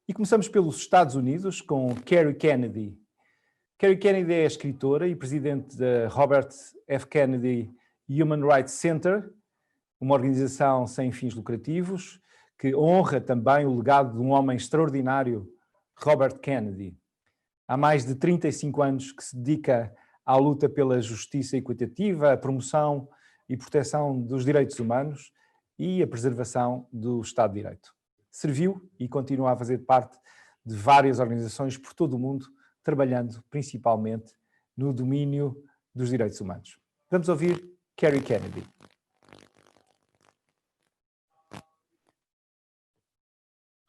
E começamos pelos Estados Unidos, com Kerry Kennedy. Kerry Kennedy é escritora e presidente da Robert F. Kennedy Human Rights Center, uma organização sem fins lucrativos, que honra também o legado de um homem extraordinário, Robert Kennedy. Há mais de 35 anos que se dedica à luta pela justiça equitativa, a promoção e proteção dos direitos humanos e a preservação do Estado de Direito. Serviu e continua a fazer parte de várias organizações por todo o mundo, trabalhando principalmente no domínio dos direitos humanos. Vamos ouvir Kerry Kennedy.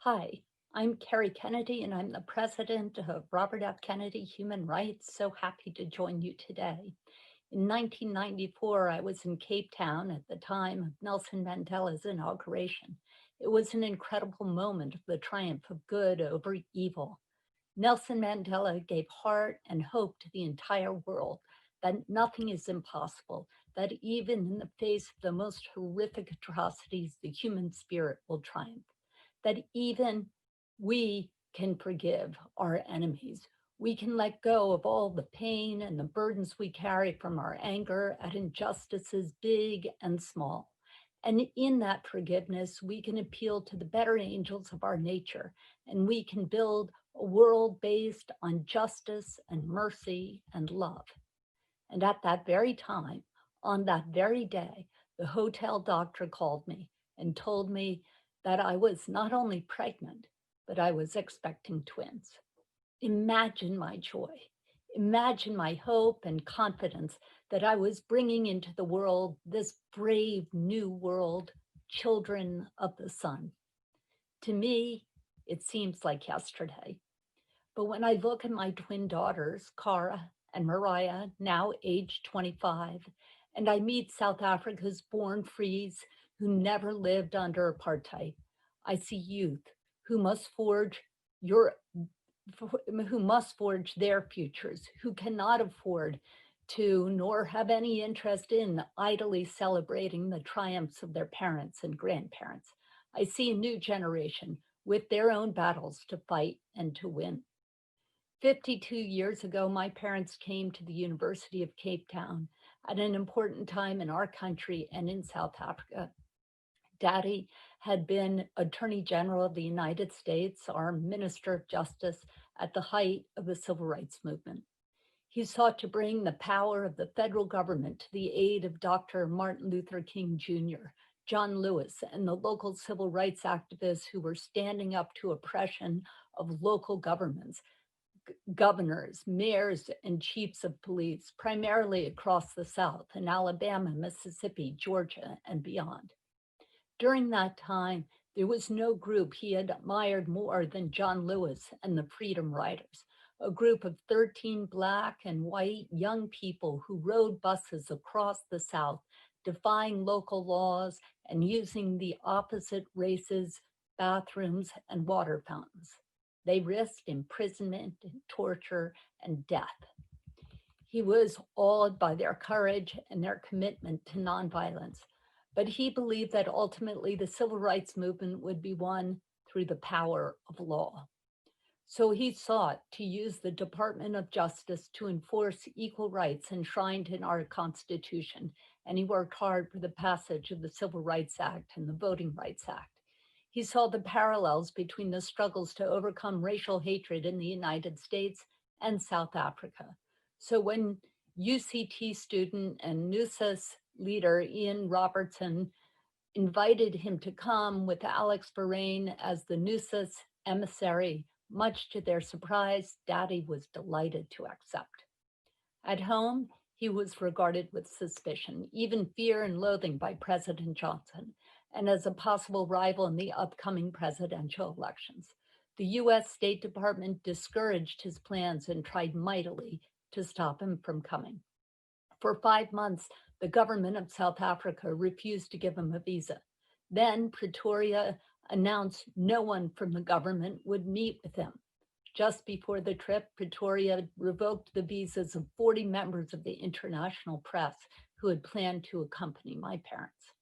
Hi, I'm Kerry Kennedy, and I'm the president of Robert F. Kennedy Human Rights. So happy to join you today. In 1994, I was in Cape Town at the time of Nelson Mandela's inauguration. It was an incredible moment of the triumph of good over evil. Nelson Mandela gave heart and hope to the entire world that nothing is impossible, that even in the face of the most horrific atrocities, the human spirit will triumph, that even we can forgive our enemies. We can let go of all the pain and the burdens we carry from our anger at injustices big and small. And in that forgiveness, we can appeal to the better angels of our nature, and we can build a world based on justice and mercy and love. And at that very time, on that very day, the hotel doctor called me and told me that I was not only pregnant, but I was expecting twins. Imagine my joy. Imagine my hope and confidence that I was bringing into the world, this brave new world, children of the sun. To me, it seems like yesterday. But when I look at my twin daughters, Cara and Mariah, now age 25, and I meet South Africa's born frees who never lived under apartheid, I see youth who must forge their futures, who cannot afford to nor have any interest in idly celebrating the triumphs of their parents and grandparents. I see a new generation with their own battles to fight and to win. 52 years ago, my parents came to the University of Cape Town at an important time in our country and in South Africa. Daddy had been Attorney General of the United States, our Minister of Justice at the height of the Civil Rights Movement. He sought to bring the power of the federal government to the aid of Dr. Martin Luther King Jr., John Lewis, and the local civil rights activists who were standing up to oppression of local governments, governors, mayors, and chiefs of police, primarily across the South in Alabama, Mississippi, Georgia, and beyond. During that time, there was no group he admired more than John Lewis and the Freedom Riders, a group of 13 Black and white young people who rode buses across the South, defying local laws and using the opposite race's bathrooms and water fountains. They risked imprisonment, torture, and death. He was awed by their courage and their commitment to nonviolence. But he believed that ultimately the civil rights movement would be won through the power of law. So he sought to use the Department of Justice to enforce equal rights enshrined in our Constitution, and he worked hard for the passage of the Civil Rights Act and the Voting Rights Act. He saw the parallels between the struggles to overcome racial hatred in the United States and South Africa. So when UCT student and NUSAS leader Ian Robertson invited him to come with Alex Verrain as the NUSAS emissary, much to their surprise, Daddy was delighted to accept. At home, he was regarded with suspicion, even fear and loathing by President Johnson. and as a possible rival in the upcoming presidential elections. The US State Department discouraged his plans and tried mightily to stop him from coming. For 5 months, the government of South Africa refused to give him a visa. Then Pretoria announced no one from the government would meet with him. Just before the trip, Pretoria revoked the visas of 40 members of the international press who had planned to accompany my parents.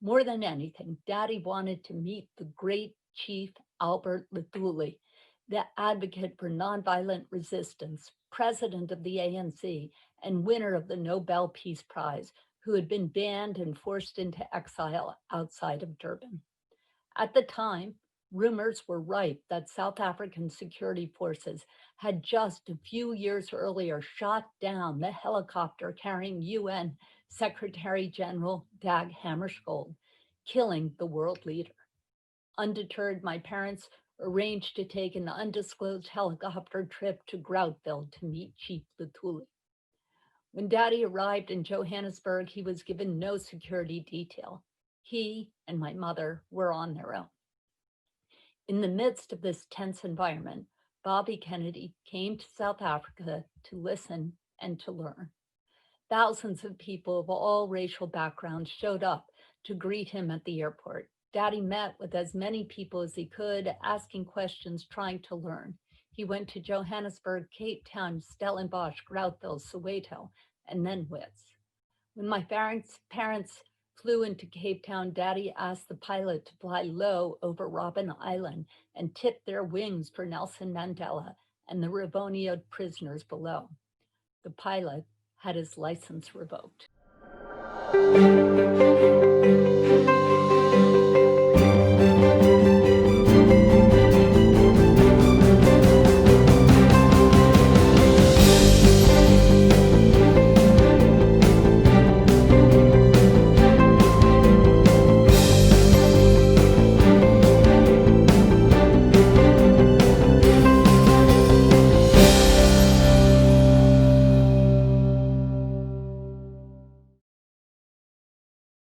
More than anything, Daddy wanted to meet the great Chief Albert Luthuli, the advocate for nonviolent resistance, president of the ANC, and winner of the Nobel Peace Prize, who had been banned and forced into exile outside of Durban. At the time, rumors were rife that South African security forces had just a few years earlier shot down the helicopter carrying UN Secretary General Dag Hammarskjöld, killing the world leader. Undeterred, my parents arranged to take an undisclosed helicopter trip to Groutville to meet Chief Luthuli. When Daddy arrived in Johannesburg, he was given no security detail. He and my mother were on their own. In the midst of this tense environment, Bobby Kennedy came to South Africa to listen and to learn. Thousands of people of all racial backgrounds showed up to greet him at the airport. Daddy met with as many people as he could, asking questions, trying to learn. He went to Johannesburg, Cape Town, Stellenbosch, Groutville, Soweto, and then Wits. When my parents flew into Cape Town, Daddy asked the pilot to fly low over Robben Island and tip their wings for Nelson Mandela and the Rivonia prisoners below. The pilot had his license revoked.